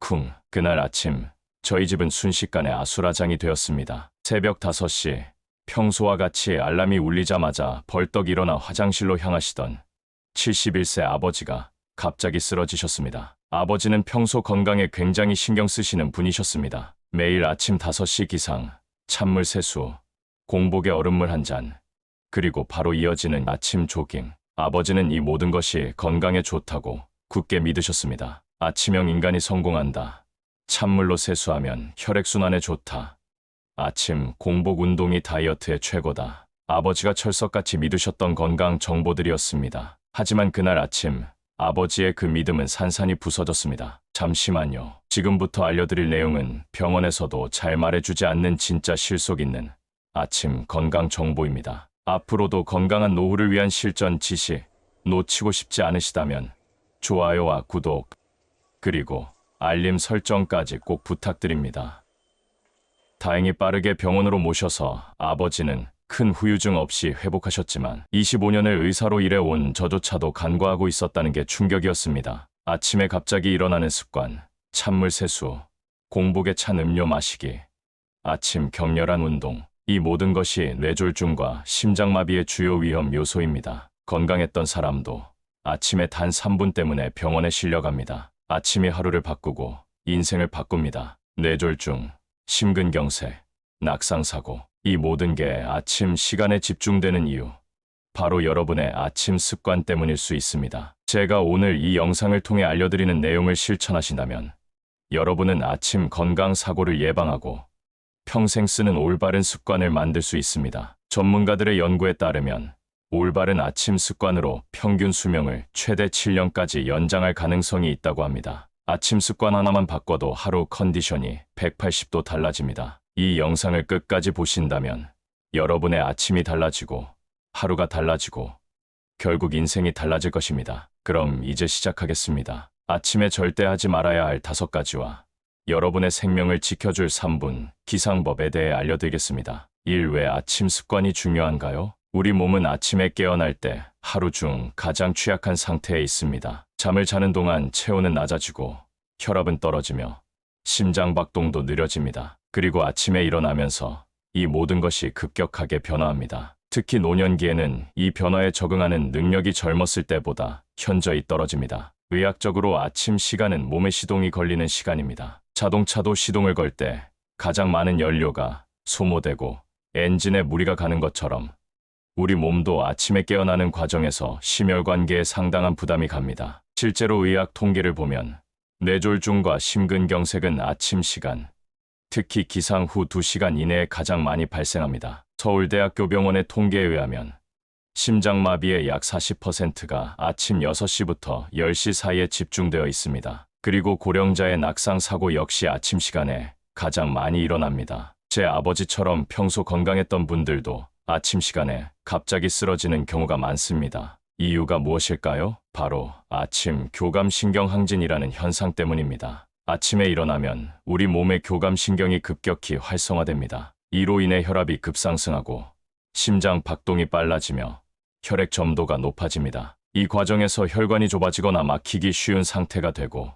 쿵. 그날 아침 저희 집은 순식간에 아수라장이 되었습니다. 새벽 5시 평소와 같이 알람이 울리자마자 벌떡 일어나 화장실로 향하시던 71세 아버지가 갑자기 쓰러지셨습니다. 아버지는 평소 건강에 굉장히 신경 쓰시는 분이셨습니다. 매일 아침 5시 기상, 찬물 세수, 공복에 얼음물 한 잔, 그리고 바로 이어지는 아침 조깅. 아버지는 이 모든 것이 건강에 좋다고 굳게 믿으셨습니다. 아침형 인간이 성공한다. 찬물로 세수하면 혈액순환에 좋다. 아침 공복 운동이 다이어트에 최고다. 아버지가 철석같이 믿으셨던 건강 정보들이었습니다. 하지만 그날 아침 아버지의 그 믿음은 산산이 부서졌습니다. 잠시만요. 지금부터 알려드릴 내용은 병원에서도 잘 말해주지 않는 진짜 실속 있는 아침 건강 정보입니다. 앞으로도 건강한 노후를 위한 실전 지식 놓치고 싶지 않으시다면 좋아요와 구독 그리고 알림 설정까지 꼭 부탁드립니다. 다행히 빠르게 병원으로 모셔서 아버지는 큰 후유증 없이 회복하셨지만 25년을 의사로 일해온 저조차도 간과하고 있었다는 게 충격이었습니다. 아침에 갑자기 일어나는 습관, 찬물 세수, 공복에 찬 음료 마시기, 아침 격렬한 운동, 이 모든 것이 뇌졸중과 심장마비의 주요 위험 요소입니다. 건강했던 사람도 아침에 단 3분 때문에 병원에 실려갑니다. 아침이 하루를 바꾸고 인생을 바꿉니다. 뇌졸중, 심근경색, 낙상사고, 이 모든 게 아침 시간에 집중되는 이유, 바로 여러분의 아침 습관 때문일 수 있습니다. 제가 오늘 이 영상을 통해 알려드리는 내용을 실천하신다면 여러분은 아침 건강 사고를 예방하고 평생 쓰는 올바른 습관을 만들 수 있습니다. 전문가들의 연구에 따르면 올바른 아침 습관으로 평균 수명을 최대 7년까지 연장할 가능성이 있다고 합니다. 아침 습관 하나만 바꿔도 하루 컨디션이 180도 달라집니다. 이 영상을 끝까지 보신다면 여러분의 아침이 달라지고 하루가 달라지고 결국 인생이 달라질 것입니다. 그럼 이제 시작하겠습니다. 아침에 절대 하지 말아야 할 5가지와 여러분의 생명을 지켜줄 3분 기상법에 대해 알려드리겠습니다. 1. 왜 아침 습관이 중요한가요? 우리 몸은 아침에 깨어날 때 하루 중 가장 취약한 상태에 있습니다. 잠을 자는 동안 체온은 낮아지고 혈압은 떨어지며 심장박동도 느려집니다. 그리고 아침에 일어나면서 이 모든 것이 급격하게 변화합니다. 특히 노년기에는 이 변화에 적응하는 능력이 젊었을 때보다 현저히 떨어집니다. 의학적으로 아침 시간은 몸의 시동이 걸리는 시간입니다. 자동차도 시동을 걸 때 가장 많은 연료가 소모되고 엔진에 무리가 가는 것처럼 우리 몸도 아침에 깨어나는 과정에서 심혈관계에 상당한 부담이 갑니다. 실제로 의학 통계를 보면 뇌졸중과 심근경색은 아침 시간, 특히 기상 후 2시간 이내에 가장 많이 발생합니다. 서울대학교 병원의 통계에 의하면 심장마비의 약 40%가 아침 6시부터 10시 사이에 집중되어 있습니다. 그리고 고령자의 낙상사고 역시 아침 시간에 가장 많이 일어납니다. 제 아버지처럼 평소 건강했던 분들도 아침 시간에 갑자기 쓰러지는 경우가 많습니다. 이유가 무엇일까요? 바로 아침 교감신경항진이라는 현상 때문입니다. 아침에 일어나면 우리 몸의 교감신경이 급격히 활성화됩니다. 이로 인해 혈압이 급상승하고 심장 박동이 빨라지며 혈액 점도가 높아집니다. 이 과정에서 혈관이 좁아지거나 막히기 쉬운 상태가 되고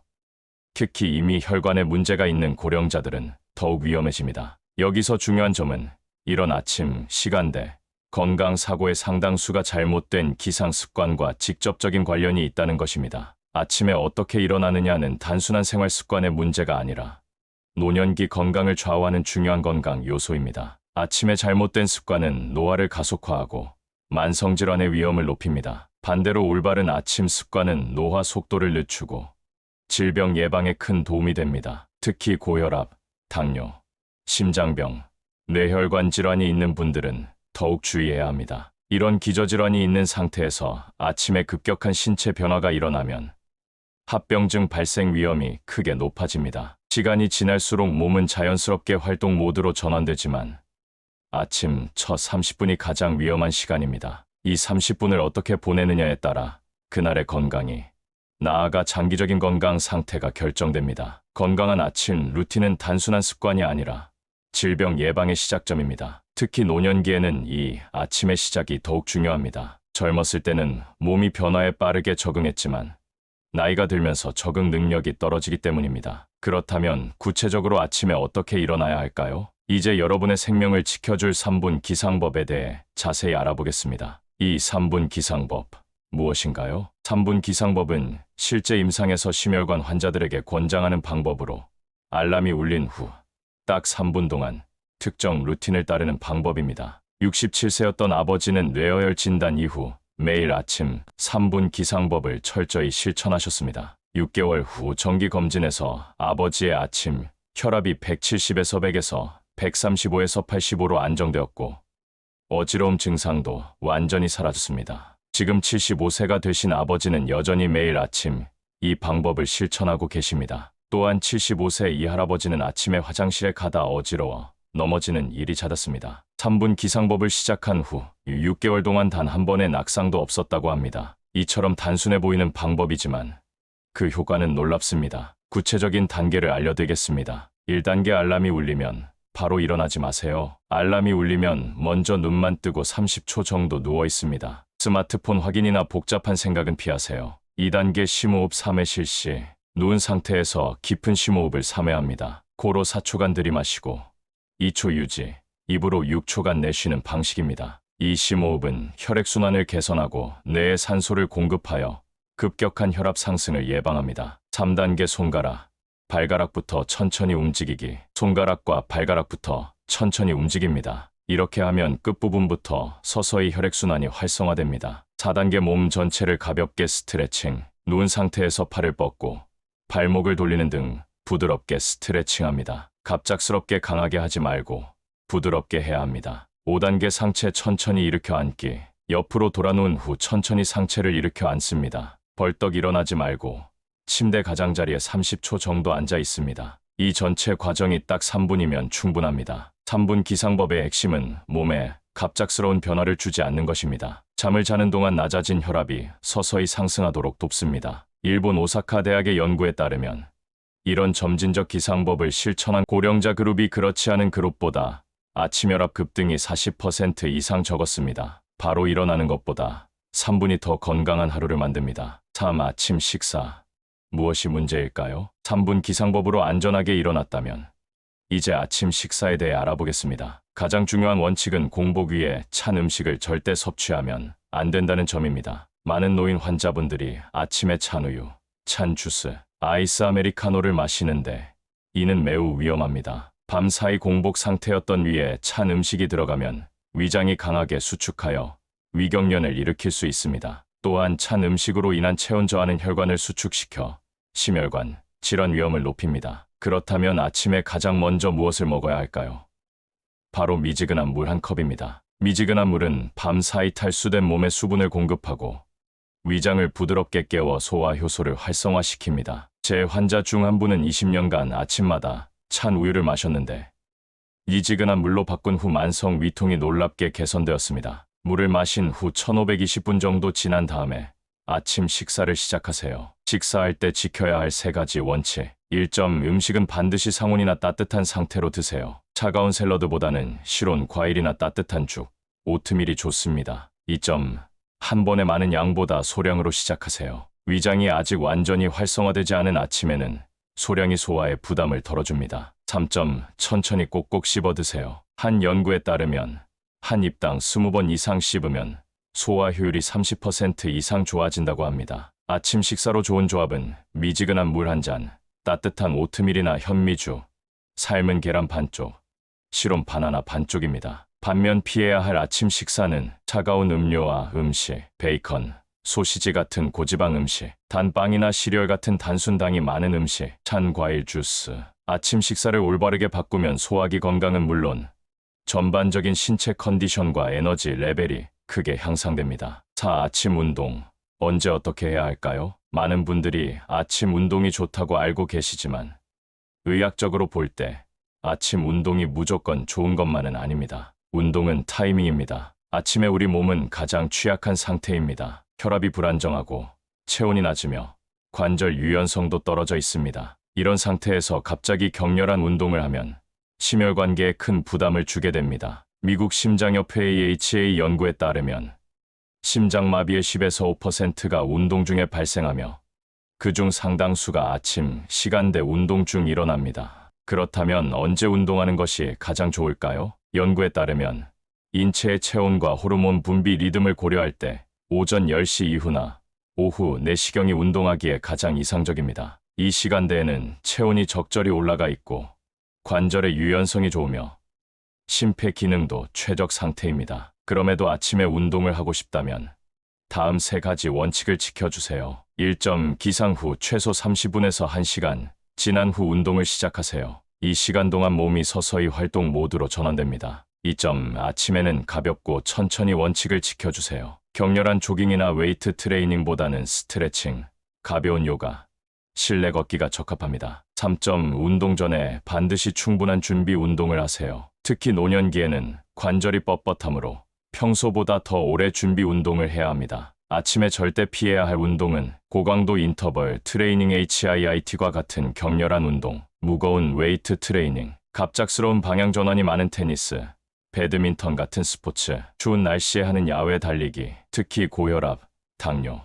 특히 이미 혈관에 문제가 있는 고령자들은 더욱 위험해집니다. 여기서 중요한 점은 이런 아침 시간대 건강 사고의 상당수가 잘못된 기상 습관과 직접적인 관련이 있다는 것입니다. 아침에 어떻게 일어나느냐는 단순한 생활 습관의 문제가 아니라 노년기 건강을 좌우하는 중요한 건강 요소입니다. 아침에 잘못된 습관은 노화를 가속화하고 만성질환의 위험을 높입니다. 반대로 올바른 아침 습관은 노화 속도를 늦추고 질병 예방에 큰 도움이 됩니다. 특히 고혈압, 당뇨, 심장병, 뇌혈관 질환이 있는 분들은 더욱 주의해야 합니다. 이런 기저질환이 있는 상태에서 아침에 급격한 신체 변화가 일어나면 합병증 발생 위험이 크게 높아집니다. 시간이 지날수록 몸은 자연스럽게 활동 모드로 전환되지만 아침 첫 30분이 가장 위험한 시간입니다. 이 30분을 어떻게 보내느냐에 따라 그날의 건강이, 나아가 장기적인 건강 상태가 결정됩니다. 건강한 아침 루틴은 단순한 습관이 아니라 질병 예방의 시작점입니다. 특히 노년기에는 이 아침의 시작이 더욱 중요합니다. 젊었을 때는 몸이 변화에 빠르게 적응했지만 나이가 들면서 적응 능력이 떨어지기 때문입니다. 그렇다면 구체적으로 아침에 어떻게 일어나야 할까요? 이제 여러분의 생명을 지켜줄 3분 기상법에 대해 자세히 알아보겠습니다. 이 3분 기상법 무엇인가요? 3분 기상법은 실제 임상에서 심혈관 환자들에게 권장하는 방법으로 알람이 울린 후 딱 3분 동안 특정 루틴을 따르는 방법입니다. 67세였던 아버지는 뇌어혈 진단 이후 매일 아침 3분 기상법을 철저히 실천하셨습니다. 6개월 후 정기 검진에서 아버지의 아침 혈압이 170에서 100에서 135에서 85로 안정되었고 어지러움 증상도 완전히 사라졌습니다. 지금 75세가 되신 아버지는 여전히 매일 아침 이 방법을 실천하고 계십니다. 또한 75세 이 할아버지는 아침에 화장실에 가다 어지러워 넘어지는 일이 잦았습니다. 3분 기상법을 시작한 후 6개월 동안 단 한 번의 낙상도 없었다고 합니다. 이처럼 단순해 보이는 방법이지만 그 효과는 놀랍습니다. 구체적인 단계를 알려드리겠습니다. 1단계 알람이 울리면 바로 일어나지 마세요. 알람이 울리면 먼저 눈만 뜨고 30초 정도 누워 있습니다. 스마트폰 확인이나 복잡한 생각은 피하세요. 2단계 심호흡 3회 실시. 누운 상태에서 깊은 심호흡을 3회 합니다. 코로 4초간 들이마시고 2초 유지, 입으로 6초간 내쉬는 방식입니다. 이 심호흡은 혈액순환을 개선하고 뇌에 산소를 공급하여 급격한 혈압 상승을 예방합니다. 3단계 손가락, 발가락부터 천천히 움직이기. 손가락과 발가락부터 천천히 움직입니다. 이렇게 하면 끝부분부터 서서히 혈액순환이 활성화됩니다. 4단계 몸 전체를 가볍게 스트레칭. 누운 상태에서 팔을 뻗고 발목을 돌리는 등 부드럽게 스트레칭합니다. 갑작스럽게 강하게 하지 말고 부드럽게 해야 합니다. 5단계 상체 천천히 일으켜 앉기. 옆으로 돌아 누운 후 천천히 상체를 일으켜 앉습니다. 벌떡 일어나지 말고 침대 가장자리에 30초 정도 앉아 있습니다. 이 전체 과정이 딱 3분이면 충분합니다. 3분 기상법의 핵심은 몸에 갑작스러운 변화를 주지 않는 것입니다. 잠을 자는 동안 낮아진 혈압이 서서히 상승하도록 돕습니다. 일본 오사카 대학의 연구에 따르면 이런 점진적 기상법을 실천한 고령자 그룹이 그렇지 않은 그룹보다 아침 혈압 급등이 40% 이상 적었습니다. 바로 일어나는 것보다 3분이 더 건강한 하루를 만듭니다. 3. 아침 식사. 무엇이 문제일까요? 3분 기상법으로 안전하게 일어났다면 이제 아침 식사에 대해 알아보겠습니다. 가장 중요한 원칙은 공복 위에 찬 음식을 절대 섭취하면 안 된다는 점입니다. 많은 노인 환자분들이 아침에 찬 우유, 찬 주스, 아이스 아메리카노를 마시는데 이는 매우 위험합니다. 밤사이 공복 상태였던 위에 찬 음식이 들어가면 위장이 강하게 수축하여 위경련을 일으킬 수 있습니다. 또한 찬 음식으로 인한 체온 저하는 혈관을 수축시켜 심혈관 질환 위험을 높입니다. 그렇다면 아침에 가장 먼저 무엇을 먹어야 할까요? 바로 미지근한 물 한 컵입니다. 미지근한 물은 밤사이 탈수된 몸에 수분을 공급하고 위장을 부드럽게 깨워 소화 효소를 활성화시킵니다. 제 환자 중 한 분은 20년간 아침마다 찬 우유를 마셨는데 미지근한 물로 바꾼 후 만성 위통이 놀랍게 개선되었습니다. 물을 마신 후 1520분 정도 지난 다음에 아침 식사를 시작하세요. 식사할 때 지켜야 할 3가지 원칙. 1점 음식은 반드시 상온이나 따뜻한 상태로 드세요. 차가운 샐러드보다는 실온 과일이나 따뜻한 죽, 오트밀이 좋습니다. 2점 한 번에 많은 양보다 소량으로 시작하세요. 위장이 아직 완전히 활성화되지 않은 아침에는 소량이 소화에 부담을 덜어줍니다. 3점 천천히 꼭꼭 씹어 드세요. 한 연구에 따르면 한 입당 20번 이상 씹으면 소화 효율이 30% 이상 좋아진다고 합니다. 아침 식사로 좋은 조합은 미지근한 물 한 잔, 따뜻한 오트밀이나 현미죽, 삶은 계란 반쪽, 실온 바나나 반쪽입니다. 반면 피해야 할 아침 식사는 차가운 음료와 음식, 베이컨, 소시지 같은 고지방 음식, 단빵이나 시리얼 같은 단순당이 많은 음식, 찬 과일 주스. 아침 식사를 올바르게 바꾸면 소화기 건강은 물론 전반적인 신체 컨디션과 에너지 레벨이 크게 향상됩니다. 4. 아침 운동. 언제 어떻게 해야 할까요? 많은 분들이 아침 운동이 좋다고 알고 계시지만 의학적으로 볼 때 아침 운동이 무조건 좋은 것만은 아닙니다. 운동은 타이밍입니다. 아침에 우리 몸은 가장 취약한 상태입니다. 혈압이 불안정하고 체온이 낮으며 관절 유연성도 떨어져 있습니다. 이런 상태에서 갑자기 격렬한 운동을 하면 심혈관계에 큰 부담을 주게 됩니다. 미국 심장협회 AHA 연구에 따르면 심장마비의 10에서 5%가 운동 중에 발생하며 그중 상당수가 아침 시간대 운동 중 일어납니다. 그렇다면 언제 운동하는 것이 가장 좋을까요? 연구에 따르면 인체의 체온과 호르몬 분비 리듬을 고려할 때 오전 10시 이후나 오후 4시경이 운동하기에 가장 이상적입니다. 이 시간대에는 체온이 적절히 올라가 있고 관절의 유연성이 좋으며 심폐 기능도 최적 상태입니다. 그럼에도 아침에 운동을 하고 싶다면 다음 3가지 원칙을 지켜주세요. 1점 기상 후 최소 30분에서 1시간 지난 후 운동을 시작하세요. 이 시간 동안 몸이 서서히 활동 모드로 전환됩니다. 2점 아침에는 가볍고 천천히 원칙을 지켜주세요. 격렬한 조깅이나 웨이트 트레이닝보다는 스트레칭, 가벼운 요가, 실내 걷기가 적합합니다. 3점 운동 전에 반드시 충분한 준비 운동을 하세요. 특히 노년기에는 관절이 뻣뻣하므로 평소보다 더 오래 준비 운동을 해야 합니다. 아침에 절대 피해야 할 운동은 고강도 인터벌 트레이닝 HIIT과 같은 격렬한 운동, 무거운 웨이트 트레이닝, 갑작스러운 방향 전환이 많은 테니스, 배드민턴 같은 스포츠, 추운 날씨에 하는 야외 달리기, 특히 고혈압, 당뇨,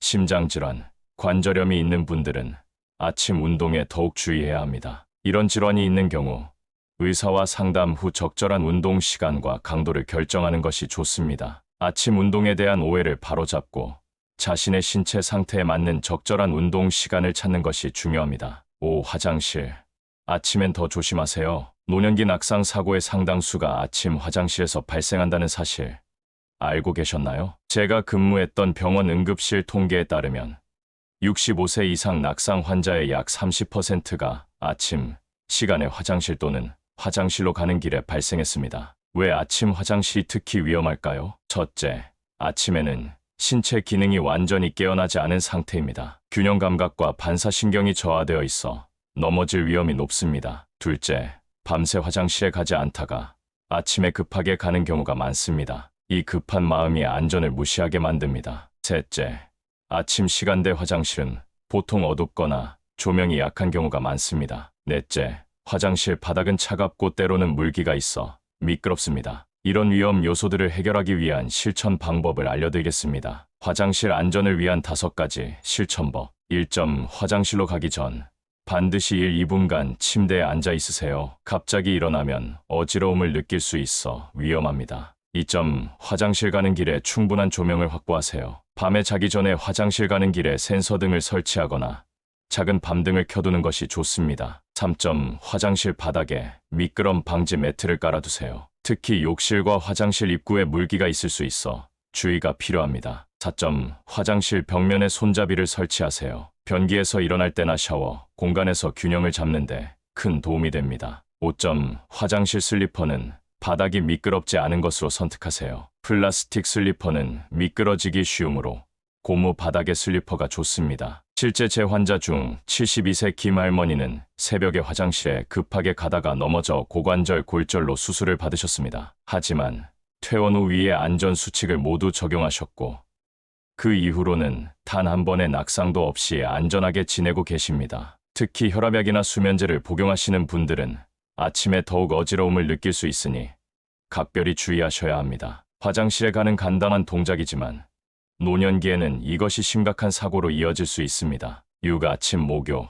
심장질환, 관절염이 있는 분들은 아침 운동에 더욱 주의해야 합니다. 이런 질환이 있는 경우 의사와 상담 후 적절한 운동 시간과 강도를 결정하는 것이 좋습니다. 아침 운동에 대한 오해를 바로잡고 자신의 신체 상태에 맞는 적절한 운동 시간을 찾는 것이 중요합니다. 5. 화장실. 아침엔 더 조심하세요. 노년기 낙상 사고의 상당수가 아침 화장실에서 발생한다는 사실 알고 계셨나요? 제가 근무했던 병원 응급실 통계에 따르면 65세 이상 낙상 환자의 약 30%가 아침 시간에 화장실 또는 화장실로 가는 길에 발생했습니다. 왜 아침 화장실이 특히 위험할까요? 첫째, 아침에는 신체 기능이 완전히 깨어나지 않은 상태입니다. 균형 감각과 반사신경이 저하되어 있어 넘어질 위험이 높습니다. 둘째, 밤새 화장실에 가지 않다가 아침에 급하게 가는 경우가 많습니다. 이 급한 마음이 안전을 무시하게 만듭니다. 셋째, 아침 시간대 화장실은 보통 어둡거나 조명이 약한 경우가 많습니다. 넷째, 화장실 바닥은 차갑고 때로는 물기가 있어 미끄럽습니다. 이런 위험 요소들을 해결하기 위한 실천 방법을 알려드리겠습니다. 화장실 안전을 위한 5가지 실천법. 1점 화장실로 가기 전 반드시 1-2분간 침대에 앉아 있으세요. 갑자기 일어나면 어지러움을 느낄 수 있어 위험합니다. 2점 화장실 가는 길에 충분한 조명을 확보하세요. 밤에 자기 전에 화장실 가는 길에 센서 등을 설치하거나 작은 밤등을 켜두는 것이 좋습니다. 3점 화장실 바닥에 미끄럼 방지 매트를 깔아두세요. 특히 욕실과 화장실 입구에 물기가 있을 수 있어 주의가 필요합니다. 4점 화장실 벽면에 손잡이를 설치하세요. 변기에서 일어날 때나 샤워, 공간에서 균형을 잡는데 큰 도움이 됩니다. 5점 화장실 슬리퍼는 바닥이 미끄럽지 않은 것으로 선택하세요. 플라스틱 슬리퍼는 미끄러지기 쉬우므로 고무 바닥의 슬리퍼가 좋습니다. 실제 제 환자 중 72세 김 할머니는 새벽에 화장실에 급하게 가다가 넘어져 고관절 골절로 수술을 받으셨습니다. 하지만 퇴원 후 위의 안전 수칙을 모두 적용하셨고 그 이후로는 단 한 번의 낙상도 없이 안전하게 지내고 계십니다. 특히 혈압약이나 수면제를 복용하시는 분들은 아침에 더욱 어지러움을 느낄 수 있으니 각별히 주의하셔야 합니다. 화장실에 가는 간단한 동작이지만 노년기에는 이것이 심각한 사고로 이어질 수 있습니다. 6. 아침 목욕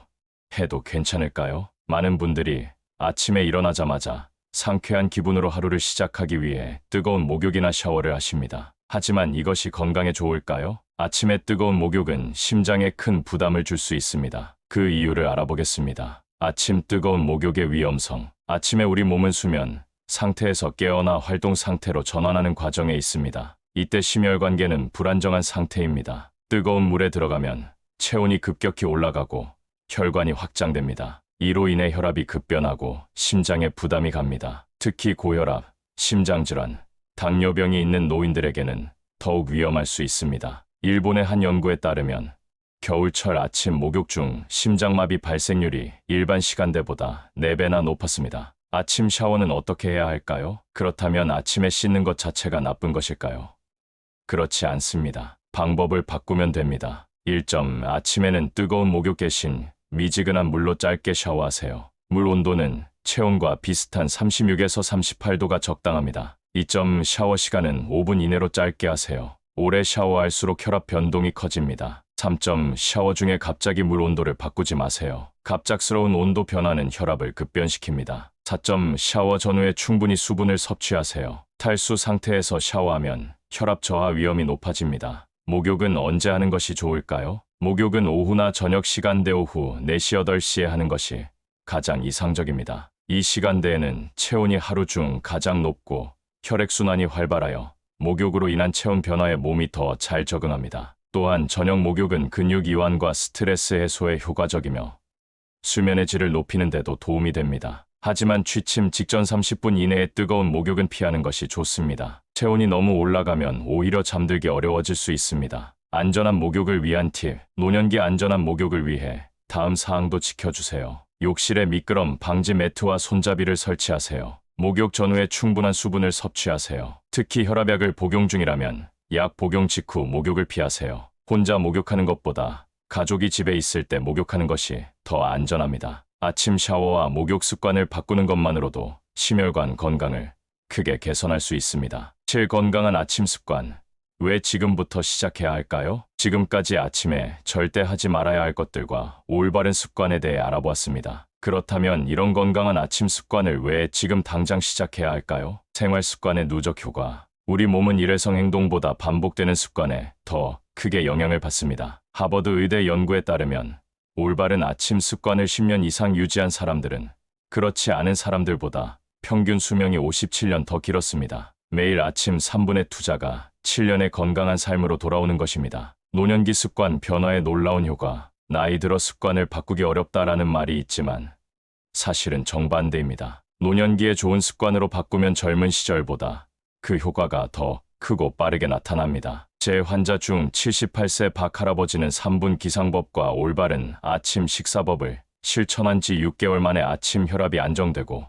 해도 괜찮을까요? 많은 분들이 아침에 일어나자마자 상쾌한 기분으로 하루를 시작하기 위해 뜨거운 목욕이나 샤워를 하십니다. 하지만 이것이 건강에 좋을까요? 아침에 뜨거운 목욕은 심장에 큰 부담을 줄 수 있습니다. 그 이유를 알아보겠습니다. 아침 뜨거운 목욕의 위험성. 아침에 우리 몸은 수면 상태에서 깨어나 활동 상태로 전환하는 과정에 있습니다. 이때 심혈관계는 불안정한 상태입니다. 뜨거운 물에 들어가면 체온이 급격히 올라가고 혈관이 확장됩니다. 이로 인해 혈압이 급변하고 심장에 부담이 갑니다. 특히 고혈압, 심장질환, 당뇨병이 있는 노인들에게는 더욱 위험할 수 있습니다. 일본의 한 연구에 따르면 겨울철 아침 목욕 중 심장마비 발생률이 일반 시간대보다 4배나 높았습니다. 아침 샤워는 어떻게 해야 할까요? 그렇다면 아침에 씻는 것 자체가 나쁜 것일까요? 그렇지 않습니다. 방법을 바꾸면 됩니다. 1점 아침에는 뜨거운 목욕 대신 미지근한 물로 짧게 샤워하세요. 물 온도는 체온과 비슷한 36에서 38도가 적당합니다. 2점 샤워 시간은 5분 이내로 짧게 하세요. 오래 샤워할수록 혈압 변동이 커집니다. 3점 샤워 중에 갑자기 물 온도를 바꾸지 마세요. 갑작스러운 온도 변화는 혈압을 급변시킵니다. 4점 샤워 전후에 충분히 수분을 섭취하세요. 탈수 상태에서 샤워하면 혈압 저하 위험이 높아집니다. 목욕은 언제 하는 것이 좋을까요? 목욕은 오후나 저녁 시간대 오후 4시, 8시에 하는 것이 가장 이상적입니다. 이 시간대에는 체온이 하루 중 가장 높고 혈액순환이 활발하여 목욕으로 인한 체온 변화에 몸이 더 잘 적응합니다. 또한 저녁 목욕은 근육 이완과 스트레스 해소에 효과적이며 수면의 질을 높이는 데도 도움이 됩니다. 하지만 취침 직전 30분 이내에 뜨거운 목욕은 피하는 것이 좋습니다. 체온이 너무 올라가면 오히려 잠들기 어려워질 수 있습니다. 안전한 목욕을 위한 팁, 노년기 안전한 목욕을 위해 다음 사항도 지켜주세요. 욕실에 미끄럼 방지 매트와 손잡이를 설치하세요. 목욕 전후에 충분한 수분을 섭취하세요. 특히 혈압약을 복용 중이라면 약 복용 직후 목욕을 피하세요. 혼자 목욕하는 것보다 가족이 집에 있을 때 목욕하는 것이 더 안전합니다. 아침 샤워와 목욕 습관을 바꾸는 것만으로도 심혈관 건강을 크게 개선할 수 있습니다. 7. 건강한 아침 습관. 왜 지금부터 시작해야 할까요? 지금까지 아침에 절대 하지 말아야 할 것들과 올바른 습관에 대해 알아보았습니다. 그렇다면 이런 건강한 아침 습관을 왜 지금 당장 시작해야 할까요? 생활 습관의 누적 효과. 우리 몸은 일회성 행동보다 반복되는 습관에 더 크게 영향을 받습니다. 하버드 의대 연구에 따르면 올바른 아침 습관을 10년 이상 유지한 사람들은 그렇지 않은 사람들보다 평균 수명이 57년 더 길었습니다. 매일 아침 3분의 투자가 7년의 건강한 삶으로 돌아오는 것입니다. 노년기 습관 변화의 놀라운 효과. 나이 들어 습관을 바꾸기 어렵다라는 말이 있지만 사실은 정반대입니다. 노년기에 좋은 습관으로 바꾸면 젊은 시절보다 그 효과가 더 크고 빠르게 나타납니다. 제 환자 중 78세 박 할아버지는 3분 기상법과 올바른 아침 식사법을 실천한 지 6개월 만에 아침 혈압이 안정되고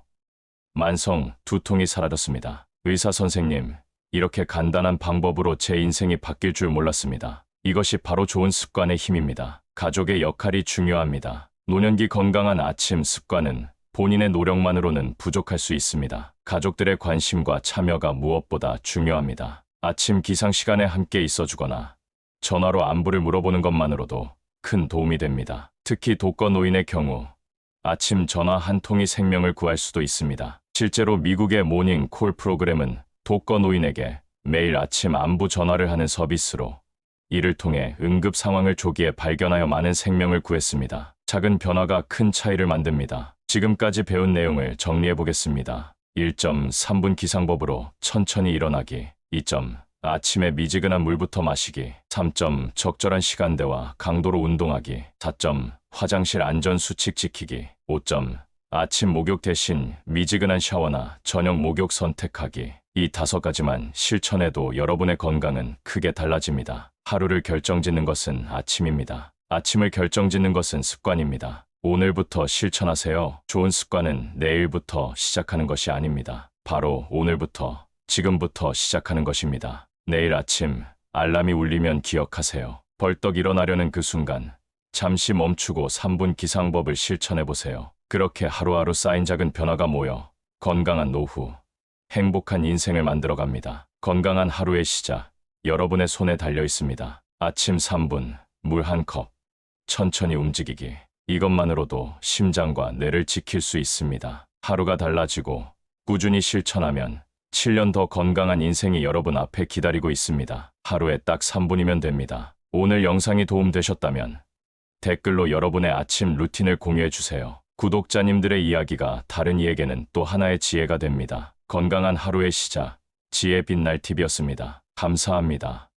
만성 두통이 사라졌습니다. 의사 선생님, 이렇게 간단한 방법으로 제 인생이 바뀔 줄 몰랐습니다. 이것이 바로 좋은 습관의 힘입니다. 가족의 역할이 중요합니다. 노년기 건강한 아침 습관은 본인의 노력만으로는 부족할 수 있습니다. 가족들의 관심과 참여가 무엇보다 중요합니다. 아침 기상 시간에 함께 있어주거나 전화로 안부를 물어보는 것만으로도 큰 도움이 됩니다. 특히 독거노인의 경우 아침 전화 한 통이 생명을 구할 수도 있습니다. 실제로 미국의 모닝 콜 프로그램은 독거노인에게 매일 아침 안부 전화를 하는 서비스로 이를 통해 응급 상황을 조기에 발견하여 많은 생명을 구했습니다. 작은 변화가 큰 차이를 만듭니다. 지금까지 배운 내용을 정리해 보겠습니다. 1.3분 기상법으로 천천히 일어나기. 2. 아침에 미지근한 물부터 마시기. 3. 적절한 시간대와 강도로 운동하기. 4. 화장실 안전 수칙 지키기. 5. 아침 목욕 대신 미지근한 샤워나 저녁 목욕 선택하기. 이 5가지만 실천해도 여러분의 건강은 크게 달라집니다. 하루를 결정짓는 것은 아침입니다. 아침을 결정짓는 것은 습관입니다. 오늘부터 실천하세요. 좋은 습관은 내일부터 시작하는 것이 아닙니다. 바로 오늘부터, 지금부터 시작하는 것입니다. 내일 아침 알람이 울리면 기억하세요. 벌떡 일어나려는 그 순간 잠시 멈추고 3분 기상법을 실천해보세요. 그렇게 하루하루 쌓인 작은 변화가 모여 건강한 노후, 행복한 인생을 만들어갑니다. 건강한 하루의 시작, 여러분의 손에 달려 있습니다. 아침 3분, 물 한 컵, 천천히 움직이기. 이것만으로도 심장과 뇌를 지킬 수 있습니다. 하루가 달라지고 꾸준히 실천하면 7년 더 건강한 인생이 여러분 앞에 기다리고 있습니다. 하루에 딱 3분이면 됩니다. 오늘 영상이 도움되셨다면 댓글로 여러분의 아침 루틴을 공유해주세요. 구독자님들의 이야기가 다른 이에게는 또 하나의 지혜가 됩니다. 건강한 하루의 시작, 지혜 빛날 팁이었습니다. 감사합니다.